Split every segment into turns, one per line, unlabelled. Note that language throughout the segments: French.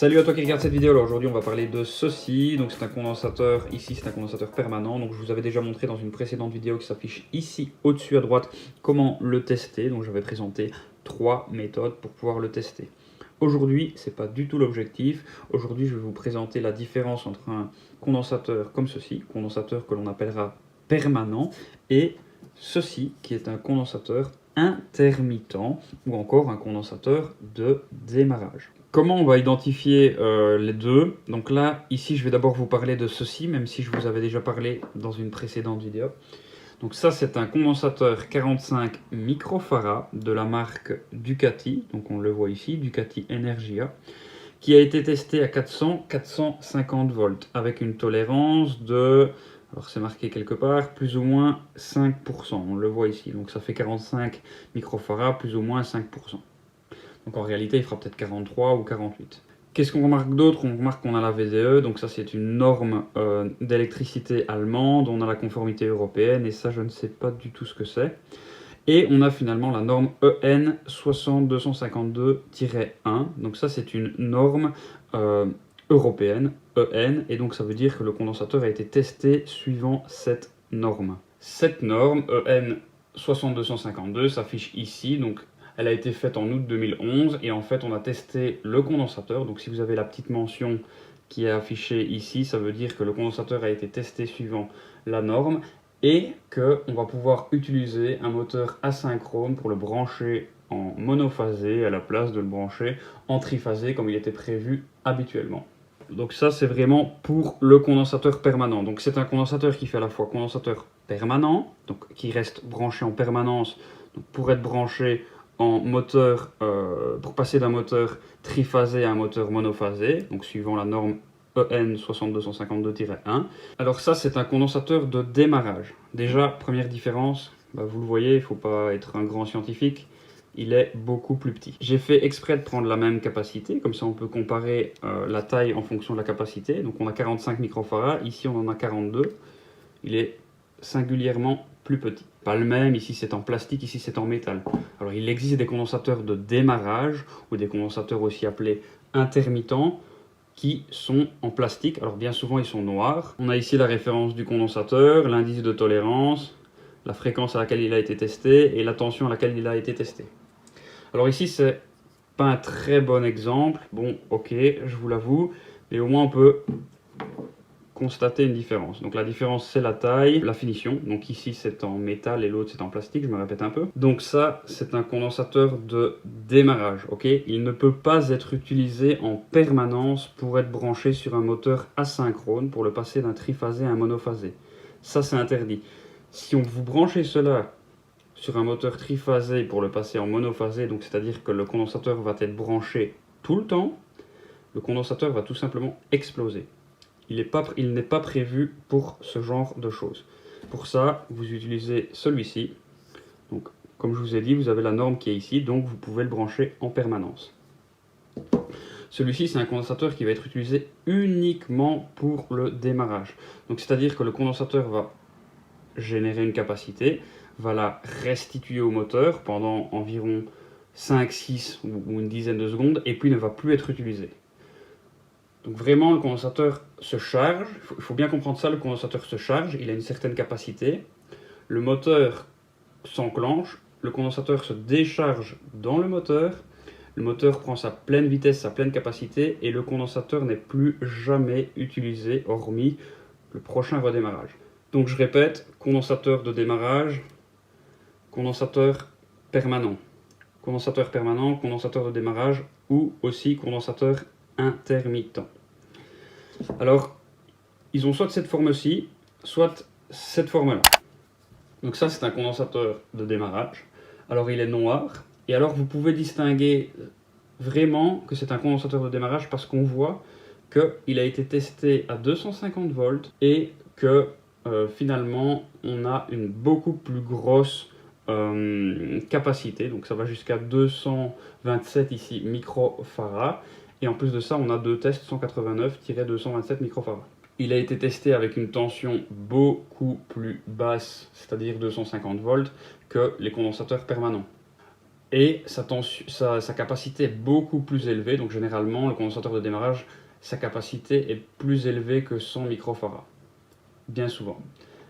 Salut à toi qui regarde cette vidéo. Alors aujourd'hui on va parler de ceci. Donc c'est un condensateur, ici c'est un condensateur permanent. Donc je vous avais déjà montré dans une précédente vidéo qui s'affiche ici au-dessus à droite comment le tester. Donc j'avais présenté 3 méthodes pour pouvoir le tester. Aujourd'hui c'est pas du tout l'objectif. Aujourd'hui je vais vous présenter la différence entre un condensateur comme ceci, condensateur que l'on appellera permanent, et ceci qui est un condensateur intermittent ou encore un condensateur de démarrage. Comment on va identifier les deux? Donc là, ici, je vais d'abord vous parler de ceci, même si je vous avais déjà parlé dans une précédente vidéo. Donc ça, c'est un condensateur 45 microfarad de la marque Ducati. Donc on le voit ici, Ducati Energia, qui a été testé à 400-450 volts avec une tolérance de, alors c'est marqué quelque part, plus ou moins 5%. On le voit ici. Donc ça fait 45 microfarads, plus ou moins 5%. Donc en réalité, il fera peut-être 43 ou 48. Qu'est-ce qu'on remarque d'autre? On remarque qu'on a la VDE, donc ça c'est une norme d'électricité allemande, on a la conformité européenne, et ça je ne sais pas du tout ce que c'est. Et on a finalement la norme EN 60252-1, donc ça c'est une norme européenne, EN, et donc ça veut dire que le condensateur a été testé suivant cette norme. Cette norme, EN 60252, s'affiche ici, donc elle a été faite en août 2011 et en fait on a testé le condensateur. Donc si vous avez la petite mention qui est affichée ici, ça veut dire que le condensateur a été testé suivant la norme et qu'on va pouvoir utiliser un moteur asynchrone pour le brancher en monophasé à la place de le brancher en triphasé comme il était prévu habituellement. Donc ça c'est vraiment pour le condensateur permanent. Donc c'est un condensateur qui fait à la fois condensateur permanent, donc qui reste branché en permanence, donc pour être branché en moteur, pour passer d'un moteur triphasé à un moteur monophasé, donc suivant la norme EN 60252-1. Alors ça c'est un condensateur de démarrage. Déjà, première différence, vous le voyez, il ne faut pas être un grand scientifique, il est beaucoup plus petit. J'ai fait exprès de prendre la même capacité, comme ça on peut comparer la taille en fonction de la capacité. Donc on a 45 microfarads, ici on en a 42. Il est singulièrement plus petit. Pas le même, ici c'est en plastique, ici c'est en métal. Alors il existe des condensateurs de démarrage, ou des condensateurs aussi appelés intermittents, qui sont en plastique. Alors bien souvent ils sont noirs. On a ici la référence du condensateur, l'indice de tolérance, la fréquence à laquelle il a été testé et la tension à laquelle il a été testé. Alors ici c'est pas un très bon exemple, bon ok je vous l'avoue, mais au moins on peut constater une différence. Donc la différence c'est la taille, la finition, donc ici c'est en métal et l'autre c'est en plastique, je me répète un peu. Donc ça c'est un condensateur de démarrage, ok? Il ne peut pas être utilisé en permanence pour être branché sur un moteur asynchrone pour le passer d'un triphasé à un monophasé. Ça c'est interdit. Si on vous branchez cela sur un moteur triphasé pour le passer en monophasé, donc c'est-à-dire que le condensateur va être branché tout le temps, le condensateur va tout simplement exploser. Il n'est pas prévu pour ce genre de choses. Pour ça, vous utilisez celui-ci. Donc, comme je vous ai dit, vous avez la norme qui est ici, donc vous pouvez le brancher en permanence. Celui-ci, c'est un condensateur qui va être utilisé uniquement pour le démarrage. Donc, c'est-à-dire que le condensateur va générer une capacité, va la restituer au moteur pendant environ 5, 6 ou une dizaine de secondes, et puis ne va plus être utilisé. Donc vraiment, le condensateur se charge, il faut bien comprendre ça, le condensateur se charge, il a une certaine capacité, le moteur s'enclenche, le condensateur se décharge dans le moteur prend sa pleine vitesse, sa pleine capacité, et le condensateur n'est plus jamais utilisé, hormis le prochain redémarrage. Donc je répète, condensateur de démarrage, condensateur permanent, condensateur permanent, condensateur de démarrage, ou aussi condensateur intermittent. Alors, ils ont soit cette forme-ci, soit cette forme-là. Donc ça, c'est un condensateur de démarrage. Alors, il est noir. Et alors, vous pouvez distinguer vraiment que c'est un condensateur de démarrage parce qu'on voit qu'il a été testé à 250 volts et que finalement, on a une beaucoup plus grosse capacité. Donc, ça va jusqu'à 227 ici microfarads. Et en plus de ça, on a deux tests 189-227 microfarads. Il a été testé avec une tension beaucoup plus basse, c'est-à-dire 250 volts, que les condensateurs permanents. et sa capacité est beaucoup plus élevée. Donc généralement, le condensateur de démarrage, sa capacité est plus élevée que 100 microfarads, bien souvent.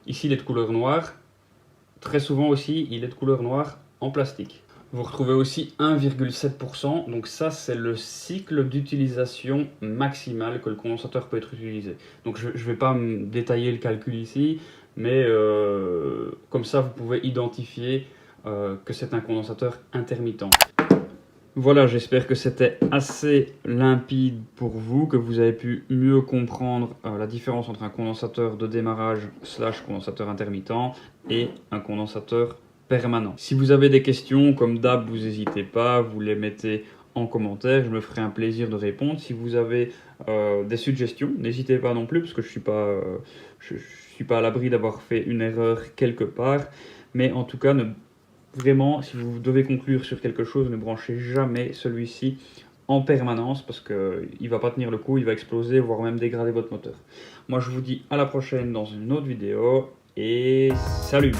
Ici, il est de couleur noire. Très souvent aussi, il est de couleur noire en plastique. Vous retrouvez aussi 1,7%, donc ça c'est le cycle d'utilisation maximal que le condensateur peut être utilisé. Donc je ne vais pas me détailler le calcul ici, mais comme ça vous pouvez identifier que c'est un condensateur intermittent. Voilà, j'espère que c'était assez limpide pour vous, que vous avez pu mieux comprendre la différence entre un condensateur de démarrage / condensateur intermittent et un condensateur permanent. Si vous avez des questions, comme d'hab, vous n'hésitez pas, vous les mettez en commentaire, je me ferai un plaisir de répondre. Si vous avez des suggestions, n'hésitez pas non plus, parce que je suis pas à l'abri d'avoir fait une erreur quelque part, mais en tout cas, vraiment, si vous devez conclure sur quelque chose, ne branchez jamais celui-ci en permanence parce qu'il ne va pas tenir le coup, il va exploser, voire même dégrader votre moteur. Moi, je vous dis à la prochaine dans une autre vidéo et salut!